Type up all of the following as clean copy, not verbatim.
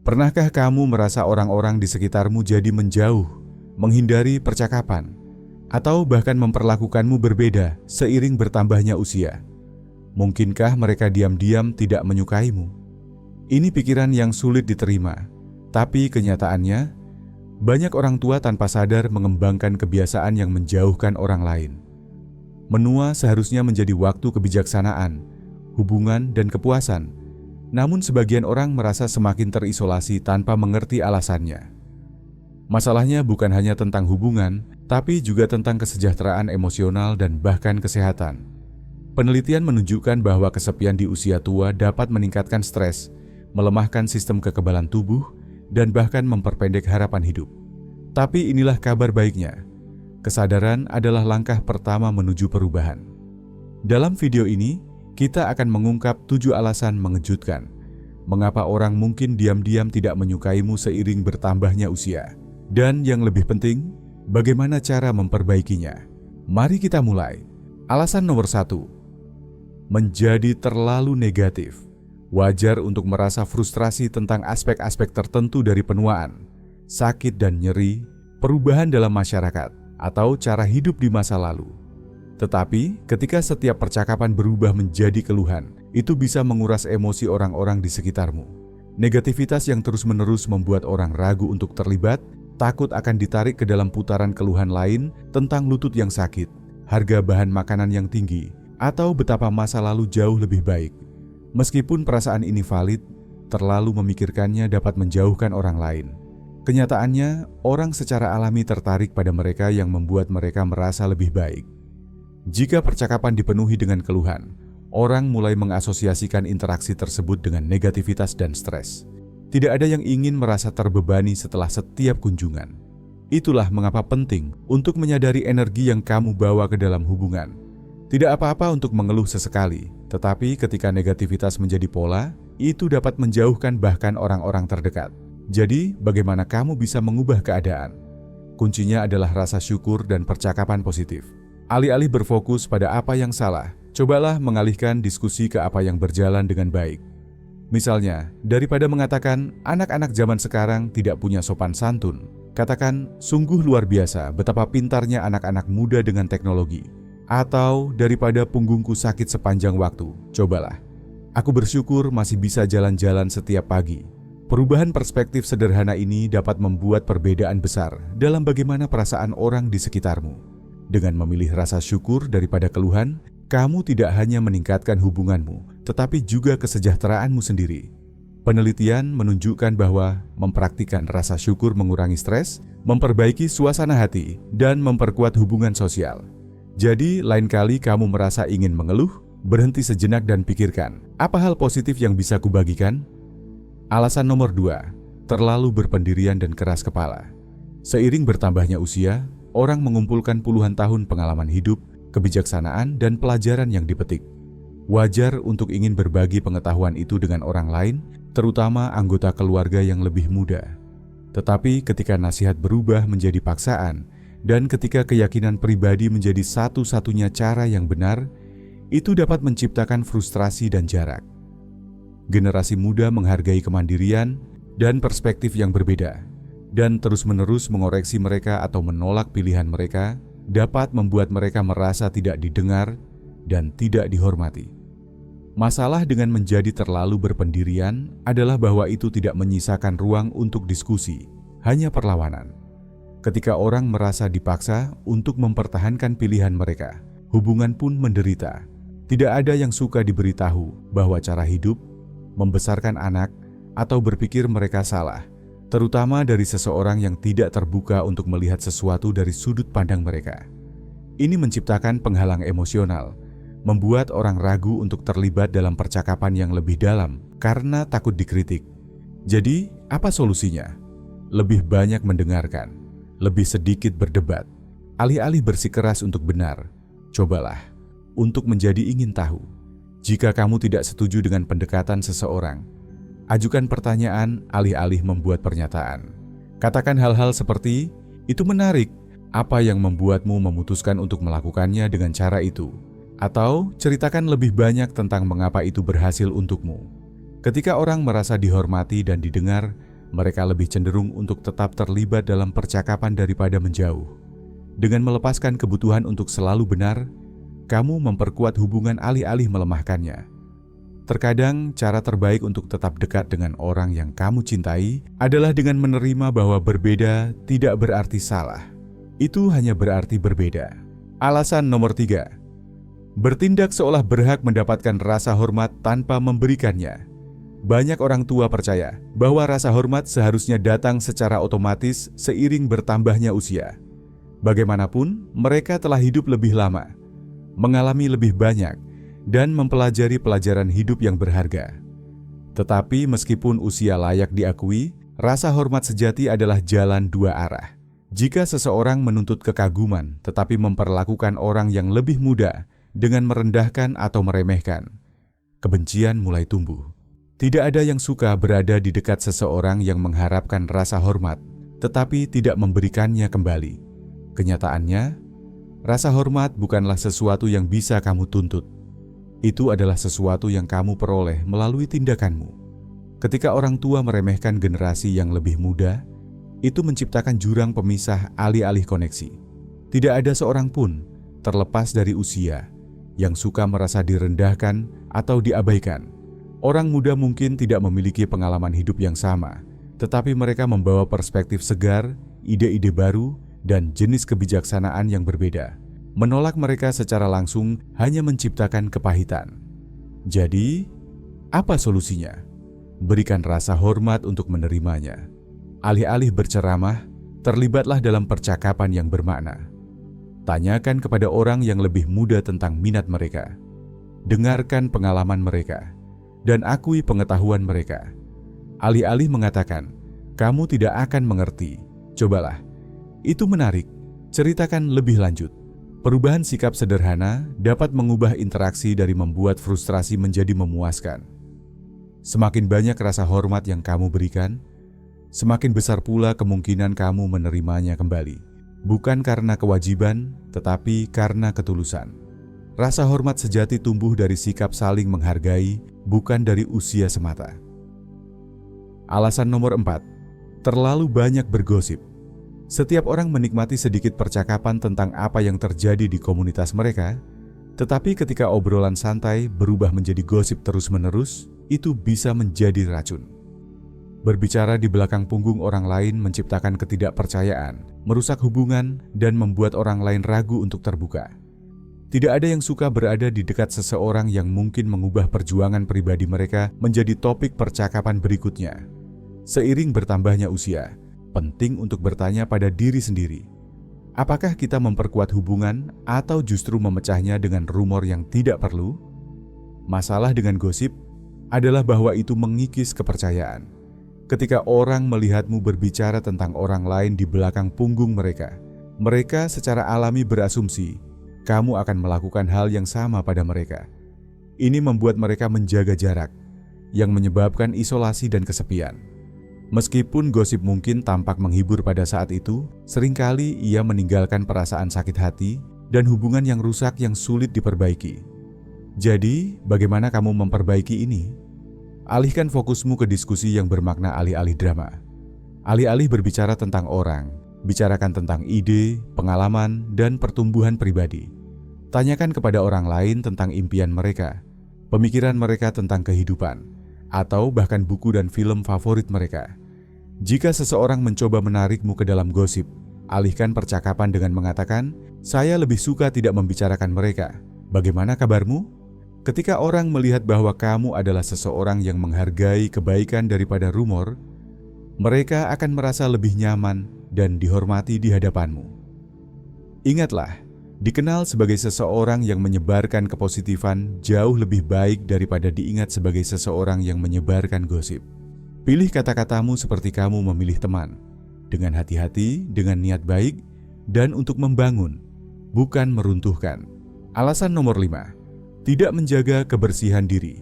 Pernahkah kamu merasa orang-orang di sekitarmu jadi menjauh, menghindari percakapan, atau bahkan memperlakukanmu berbeda seiring bertambahnya usia? Mungkinkah mereka diam-diam tidak menyukaimu? Ini pikiran yang sulit diterima, tapi kenyataannya, banyak orang tua tanpa sadar mengembangkan kebiasaan yang menjauhkan orang lain. Menua seharusnya menjadi waktu kebijaksanaan, hubungan, dan kepuasan. Namun sebagian orang merasa semakin terisolasi tanpa mengerti alasannya. Masalahnya bukan hanya tentang hubungan, tapi juga tentang kesejahteraan emosional dan bahkan kesehatan. Penelitian menunjukkan bahwa kesepian di usia tua dapat meningkatkan stres, melemahkan sistem kekebalan tubuh, dan bahkan memperpendek harapan hidup. Tapi inilah kabar baiknya. Kesadaran adalah langkah pertama menuju perubahan. Dalam video ini, kita akan mengungkap 7 alasan mengejutkan mengapa orang mungkin diam-diam tidak menyukaimu seiring bertambahnya usia. Dan yang lebih penting, bagaimana cara memperbaikinya. Mari kita mulai. Alasan nomor 1. Menjadi terlalu negatif. Wajar untuk merasa frustrasi tentang aspek-aspek tertentu dari penuaan, sakit dan nyeri, perubahan dalam masyarakat, atau cara hidup di masa lalu. Tetapi, ketika setiap percakapan berubah menjadi keluhan, itu bisa menguras emosi orang-orang di sekitarmu. Negativitas yang terus-menerus membuat orang ragu untuk terlibat, takut akan ditarik ke dalam putaran keluhan lain tentang lutut yang sakit, harga bahan makanan yang tinggi, atau betapa masa lalu jauh lebih baik. Meskipun perasaan ini valid, terlalu memikirkannya dapat menjauhkan orang lain. Kenyataannya, orang secara alami tertarik pada mereka yang membuat mereka merasa lebih baik. Jika percakapan dipenuhi dengan keluhan, orang mulai mengasosiasikan interaksi tersebut dengan negativitas dan stres. Tidak ada yang ingin merasa terbebani setelah setiap kunjungan. Itulah mengapa penting untuk menyadari energi yang kamu bawa ke dalam hubungan. Tidak apa-apa untuk mengeluh sesekali, tetapi ketika negativitas menjadi pola, itu dapat menjauhkan bahkan orang-orang terdekat. Jadi, bagaimana kamu bisa mengubah keadaan? Kuncinya adalah rasa syukur dan percakapan positif. Alih-alih berfokus pada apa yang salah, cobalah mengalihkan diskusi ke apa yang berjalan dengan baik. Misalnya, daripada mengatakan anak-anak zaman sekarang tidak punya sopan santun, katakan sungguh luar biasa betapa pintarnya anak-anak muda dengan teknologi. Atau daripada punggungku sakit sepanjang waktu, cobalah. Aku bersyukur masih bisa jalan-jalan setiap pagi. Perubahan perspektif sederhana ini dapat membuat perbedaan besar dalam bagaimana perasaan orang di sekitarmu. Dengan memilih rasa syukur daripada keluhan, kamu tidak hanya meningkatkan hubunganmu, tetapi juga kesejahteraanmu sendiri. Penelitian menunjukkan bahwa mempraktikkan rasa syukur mengurangi stres, memperbaiki suasana hati, dan memperkuat hubungan sosial. Jadi, lain kali kamu merasa ingin mengeluh, berhenti sejenak dan pikirkan, apa hal positif yang bisa kubagikan? Alasan nomor 2, terlalu berpendirian dan keras kepala. Seiring bertambahnya usia, orang mengumpulkan puluhan tahun pengalaman hidup, kebijaksanaan, dan pelajaran yang dipetik. Wajar untuk ingin berbagi pengetahuan itu dengan orang lain, terutama anggota keluarga yang lebih muda. Tetapi ketika nasihat berubah menjadi paksaan, dan ketika keyakinan pribadi menjadi satu-satunya cara yang benar, itu dapat menciptakan frustrasi dan jarak. Generasi muda menghargai kemandirian dan perspektif yang berbeda, dan terus-menerus mengoreksi mereka atau menolak pilihan mereka dapat membuat mereka merasa tidak didengar dan tidak dihormati. Masalah dengan menjadi terlalu berpendirian adalah bahwa itu tidak menyisakan ruang untuk diskusi, hanya perlawanan. Ketika orang merasa dipaksa untuk mempertahankan pilihan mereka, hubungan pun menderita. Tidak ada yang suka diberitahu bahwa cara hidup, membesarkan anak, atau berpikir mereka salah, terutama dari seseorang yang tidak terbuka untuk melihat sesuatu dari sudut pandang mereka. Ini menciptakan penghalang emosional, membuat orang ragu untuk terlibat dalam percakapan yang lebih dalam karena takut dikritik. Jadi, apa solusinya? Lebih banyak mendengarkan, lebih sedikit berdebat, alih-alih bersikeras untuk benar. Cobalah untuk menjadi ingin tahu. Jika kamu tidak setuju dengan pendekatan seseorang, ajukan pertanyaan alih-alih membuat pernyataan. Katakan hal-hal seperti, "Itu menarik, apa yang membuatmu memutuskan untuk melakukannya dengan cara itu?" Atau ceritakan lebih banyak tentang mengapa itu berhasil untukmu. Ketika orang merasa dihormati dan didengar, Mereka lebih cenderung untuk tetap terlibat dalam percakapan daripada menjauh. Dengan melepaskan kebutuhan untuk selalu benar, kamu memperkuat hubungan alih-alih melemahkannya. Terkadang cara terbaik untuk tetap dekat dengan orang yang kamu cintai adalah dengan menerima bahwa berbeda tidak berarti salah. Itu hanya berarti berbeda. Alasan nomor 3. Bertindak seolah berhak mendapatkan rasa hormat tanpa memberikannya. Banyak orang tua percaya bahwa rasa hormat seharusnya datang secara otomatis seiring bertambahnya usia. Bagaimanapun, mereka telah hidup lebih lama, mengalami lebih banyak, dan mempelajari pelajaran hidup yang berharga. Tetapi meskipun usia layak diakui, rasa hormat sejati adalah jalan dua arah. Jika seseorang menuntut kekaguman tetapi memperlakukan orang yang lebih muda dengan merendahkan atau meremehkan, kebencian mulai tumbuh. Tidak ada yang suka berada di dekat seseorang yang mengharapkan rasa hormat tetapi tidak memberikannya kembali. Kenyataannya, rasa hormat bukanlah sesuatu yang bisa kamu tuntut. Itu adalah sesuatu yang kamu peroleh melalui tindakanmu. Ketika orang tua meremehkan generasi yang lebih muda, itu menciptakan jurang pemisah alih-alih koneksi. Tidak ada seorang pun, terlepas dari usia, yang suka merasa direndahkan atau diabaikan. Orang muda mungkin tidak memiliki pengalaman hidup yang sama, tetapi mereka membawa perspektif segar, ide-ide baru, dan jenis kebijaksanaan yang berbeda. Menolak mereka secara langsung hanya menciptakan kepahitan. Jadi, apa solusinya? Berikan rasa hormat untuk menerimanya. Alih-alih berceramah, terlibatlah dalam percakapan yang bermakna. Tanyakan kepada orang yang lebih muda tentang minat mereka. Dengarkan pengalaman mereka, dan akui pengetahuan mereka. Alih-alih mengatakan, "Kamu tidak akan mengerti. Cobalah." Itu menarik. Ceritakan lebih lanjut. Perubahan sikap sederhana dapat mengubah interaksi dari membuat frustrasi menjadi memuaskan. Semakin banyak rasa hormat yang kamu berikan, semakin besar pula kemungkinan kamu menerimanya kembali. Bukan karena kewajiban, tetapi karena ketulusan. Rasa hormat sejati tumbuh dari sikap saling menghargai, bukan dari usia semata. Alasan nomor 4. Terlalu banyak bergosip. Setiap orang menikmati sedikit percakapan tentang apa yang terjadi di komunitas mereka, tetapi ketika obrolan santai berubah menjadi gosip terus-menerus, itu bisa menjadi racun. Berbicara di belakang punggung orang lain menciptakan ketidakpercayaan, merusak hubungan, dan membuat orang lain ragu untuk terbuka. Tidak ada yang suka berada di dekat seseorang yang mungkin mengubah perjuangan pribadi mereka menjadi topik percakapan berikutnya. Seiring bertambahnya usia, penting untuk bertanya pada diri sendiri, apakah kita memperkuat hubungan atau justru memecahnya dengan rumor yang tidak perlu? Masalah dengan gosip adalah bahwa itu mengikis kepercayaan. Ketika orang melihatmu berbicara tentang orang lain di belakang punggung mereka, mereka secara alami berasumsi kamu akan melakukan hal yang sama pada mereka. Ini membuat mereka menjaga jarak, yang menyebabkan isolasi dan kesepian. Meskipun gosip mungkin tampak menghibur pada saat itu, seringkali ia meninggalkan perasaan sakit hati dan hubungan yang rusak yang sulit diperbaiki. Jadi, bagaimana kamu memperbaiki ini? Alihkan fokusmu ke diskusi yang bermakna alih-alih drama. Alih-alih berbicara tentang orang, bicarakan tentang ide, pengalaman, dan pertumbuhan pribadi. Tanyakan kepada orang lain tentang impian mereka, pemikiran mereka tentang kehidupan, atau bahkan buku dan film favorit mereka. Jika seseorang mencoba menarikmu ke dalam gosip, alihkan percakapan dengan mengatakan, "Saya lebih suka tidak membicarakan mereka. Bagaimana kabarmu?" Ketika orang melihat bahwa kamu adalah seseorang yang menghargai kebaikan daripada rumor, mereka akan merasa lebih nyaman dan dihormati di hadapanmu. Ingatlah, dikenal sebagai seseorang yang menyebarkan kepositifan jauh lebih baik daripada diingat sebagai seseorang yang menyebarkan gosip. Pilih kata-katamu seperti kamu memilih teman, dengan hati-hati, dengan niat baik, dan untuk membangun, bukan meruntuhkan. Alasan nomor 5, tidak menjaga kebersihan diri.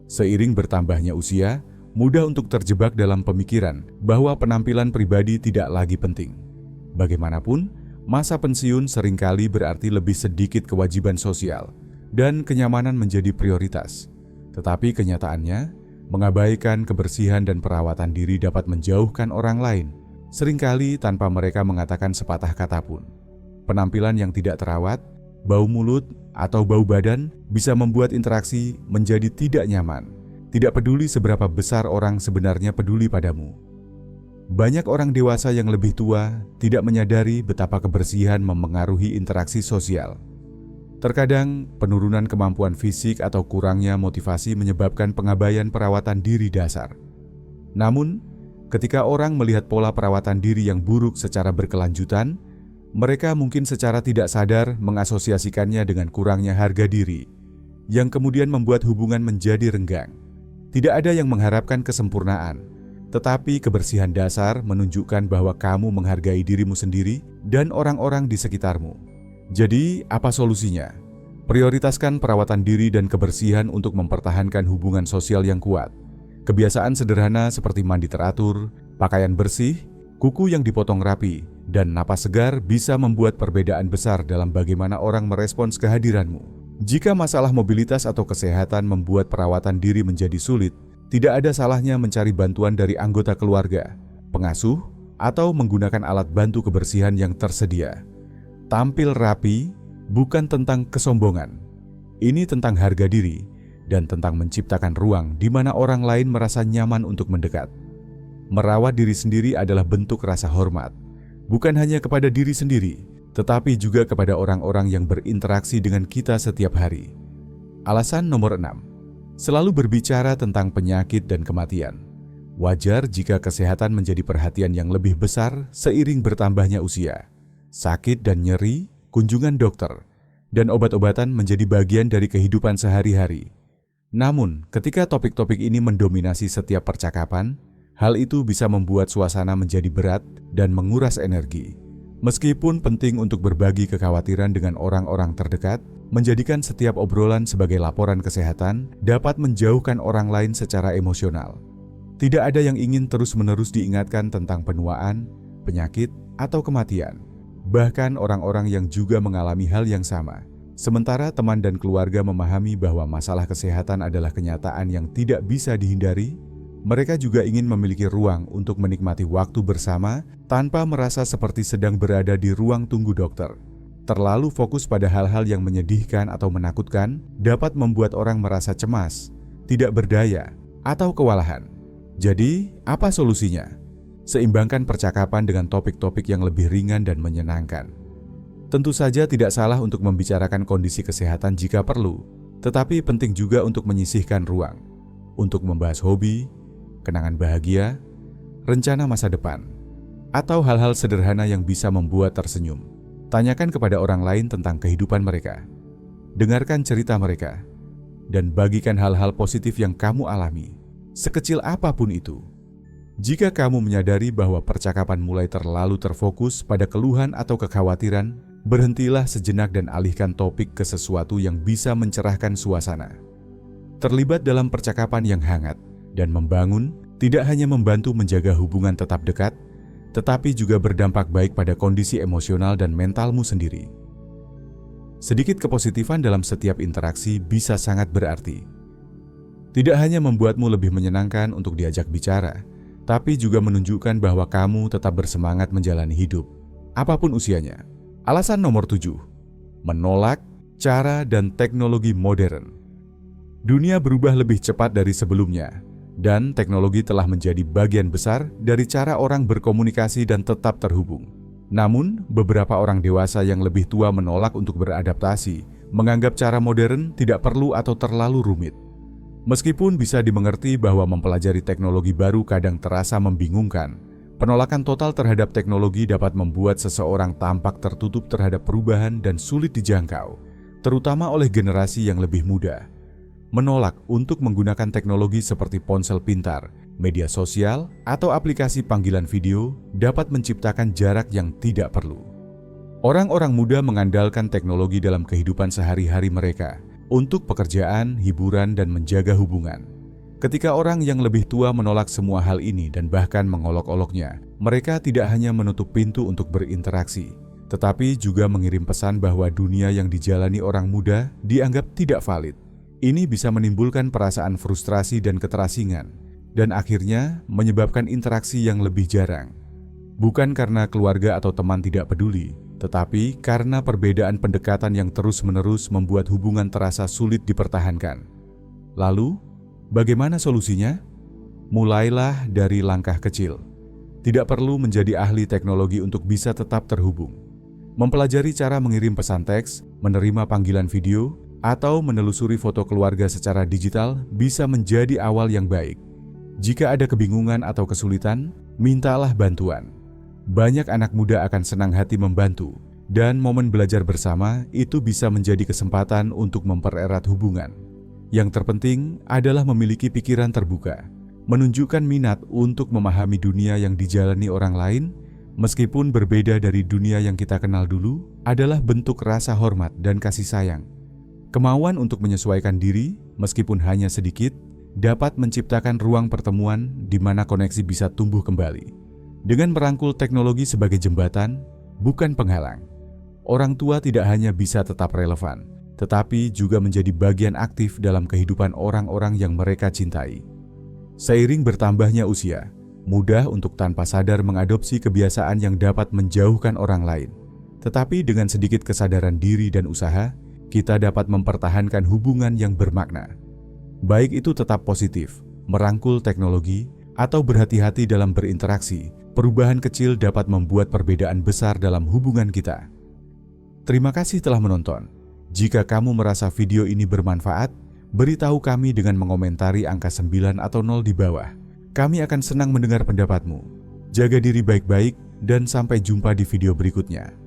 Seiring bertambahnya usia, mudah untuk terjebak dalam pemikiran bahwa penampilan pribadi tidak lagi penting. Bagaimanapun, masa pensiun seringkali berarti lebih sedikit kewajiban sosial dan kenyamanan menjadi prioritas. Tetapi kenyataannya, Mengabaikan kebersihan dan perawatan diri dapat menjauhkan orang lain, seringkali tanpa mereka mengatakan sepatah kata pun. Penampilan yang tidak terawat, bau mulut, atau bau badan bisa membuat interaksi menjadi tidak nyaman. Tidak peduli seberapa besar orang sebenarnya peduli padamu. Banyak orang dewasa yang lebih tua tidak menyadari betapa kebersihan memengaruhi interaksi sosial. Terkadang, penurunan kemampuan fisik atau kurangnya motivasi menyebabkan pengabaian perawatan diri dasar. Namun, ketika orang melihat pola perawatan diri yang buruk secara berkelanjutan, mereka mungkin secara tidak sadar mengasosiasikannya dengan kurangnya harga diri, yang kemudian membuat hubungan menjadi renggang. Tidak ada yang mengharapkan kesempurnaan, tetapi kebersihan dasar menunjukkan bahwa kamu menghargai dirimu sendiri dan orang-orang di sekitarmu. Jadi, apa solusinya? Prioritaskan perawatan diri dan kebersihan untuk mempertahankan hubungan sosial yang kuat. Kebiasaan sederhana seperti mandi teratur, pakaian bersih, kuku yang dipotong rapi, dan napas segar bisa membuat perbedaan besar dalam bagaimana orang merespons kehadiranmu. Jika masalah mobilitas atau kesehatan membuat perawatan diri menjadi sulit, tidak ada salahnya mencari bantuan dari anggota keluarga, pengasuh, atau menggunakan alat bantu kebersihan yang tersedia. Tampil rapi bukan tentang kesombongan. Ini tentang harga diri dan tentang menciptakan ruang di mana orang lain merasa nyaman untuk mendekat. Merawat diri sendiri adalah bentuk rasa hormat, bukan hanya kepada diri sendiri, tetapi juga kepada orang-orang yang berinteraksi dengan kita setiap hari. Alasan nomor 6. Selalu berbicara tentang penyakit dan kematian. Wajar jika kesehatan menjadi perhatian yang lebih besar seiring bertambahnya usia. Sakit dan nyeri, kunjungan dokter, dan obat-obatan menjadi bagian dari kehidupan sehari-hari. Namun, ketika topik-topik ini mendominasi setiap percakapan, hal itu bisa membuat suasana menjadi berat dan menguras energi. Meskipun penting untuk berbagi kekhawatiran dengan orang-orang terdekat, menjadikan setiap obrolan sebagai laporan kesehatan dapat menjauhkan orang lain secara emosional. Tidak ada yang ingin terus-menerus diingatkan tentang penuaan, penyakit, atau kematian. Bahkan orang-orang yang juga mengalami hal yang sama. Sementara teman dan keluarga memahami bahwa masalah kesehatan adalah kenyataan yang tidak bisa dihindari, mereka juga ingin memiliki ruang untuk menikmati waktu bersama tanpa merasa seperti sedang berada di ruang tunggu dokter. Terlalu fokus pada hal-hal yang menyedihkan atau menakutkan dapat membuat orang merasa cemas, tidak berdaya, atau kewalahan. Jadi, apa solusinya? Seimbangkan percakapan dengan topik-topik yang lebih ringan dan menyenangkan. Tentu saja tidak salah untuk membicarakan kondisi kesehatan jika perlu, tetapi penting juga untuk menyisihkan ruang untuk membahas hobi, kenangan bahagia, rencana masa depan, atau hal-hal sederhana yang bisa membuat tersenyum. Tanyakan kepada orang lain tentang kehidupan mereka. Dengarkan cerita mereka, dan bagikan hal-hal positif yang kamu alami, sekecil apapun itu. Jika kamu menyadari bahwa percakapan mulai terlalu terfokus pada keluhan atau kekhawatiran, berhentilah sejenak dan alihkan topik ke sesuatu yang bisa mencerahkan suasana. Terlibat dalam percakapan yang hangat dan membangun tidak hanya membantu menjaga hubungan tetap dekat, tetapi juga berdampak baik pada kondisi emosional dan mentalmu sendiri. Sedikit kepositifan dalam setiap interaksi bisa sangat berarti. Tidak hanya membuatmu lebih menyenangkan untuk diajak bicara, tapi juga menunjukkan bahwa kamu tetap bersemangat menjalani hidup, apapun usianya. Alasan nomor 7. Menolak cara dan teknologi modern. Dunia berubah lebih cepat dari sebelumnya, dan teknologi telah menjadi bagian besar dari cara orang berkomunikasi dan tetap terhubung. Namun, beberapa orang dewasa yang lebih tua menolak untuk beradaptasi, menganggap cara modern tidak perlu atau terlalu rumit. Meskipun bisa dimengerti bahwa mempelajari teknologi baru kadang terasa membingungkan, penolakan total terhadap teknologi dapat membuat seseorang tampak tertutup terhadap perubahan dan sulit dijangkau, terutama oleh generasi yang lebih muda. Menolak untuk menggunakan teknologi seperti ponsel pintar, media sosial, atau aplikasi panggilan video dapat menciptakan jarak yang tidak perlu. Orang-orang muda mengandalkan teknologi dalam kehidupan sehari-hari mereka, untuk pekerjaan, hiburan, dan menjaga hubungan. Ketika orang yang lebih tua menolak semua hal ini dan bahkan mengolok-oloknya, mereka tidak hanya menutup pintu untuk berinteraksi, tetapi juga mengirim pesan bahwa dunia yang dijalani orang muda dianggap tidak valid. Ini bisa menimbulkan perasaan frustrasi dan keterasingan, dan akhirnya menyebabkan interaksi yang lebih jarang. Bukan karena keluarga atau teman tidak peduli, tetapi karena perbedaan pendekatan yang terus-menerus membuat hubungan terasa sulit dipertahankan. Lalu, bagaimana solusinya? Mulailah dari langkah kecil. Tidak perlu menjadi ahli teknologi untuk bisa tetap terhubung. Mempelajari cara mengirim pesan teks, menerima panggilan video, atau menelusuri foto keluarga secara digital bisa menjadi awal yang baik. Jika ada kebingungan atau kesulitan, mintalah bantuan. Banyak anak muda akan senang hati membantu, dan momen belajar bersama itu bisa menjadi kesempatan untuk mempererat hubungan. Yang terpenting adalah memiliki pikiran terbuka, menunjukkan minat untuk memahami dunia yang dijalani orang lain, meskipun berbeda dari dunia yang kita kenal dulu, adalah bentuk rasa hormat dan kasih sayang. Kemauan untuk menyesuaikan diri, meskipun hanya sedikit, dapat menciptakan ruang pertemuan di mana koneksi bisa tumbuh kembali. Dengan merangkul teknologi sebagai jembatan, bukan penghalang, orang tua tidak hanya bisa tetap relevan, tetapi juga menjadi bagian aktif dalam kehidupan orang-orang yang mereka cintai. Seiring bertambahnya usia, mudah untuk tanpa sadar mengadopsi kebiasaan yang dapat menjauhkan orang lain. Tetapi dengan sedikit kesadaran diri dan usaha, kita dapat mempertahankan hubungan yang bermakna. Baik itu tetap positif, merangkul teknologi, atau berhati-hati dalam berinteraksi, perubahan kecil dapat membuat perbedaan besar dalam hubungan kita. Terima kasih telah menonton. Jika kamu merasa video ini bermanfaat, beritahu kami dengan mengomentari angka 9 atau 0 di bawah. Kami akan senang mendengar pendapatmu. Jaga diri baik-baik dan sampai jumpa di video berikutnya.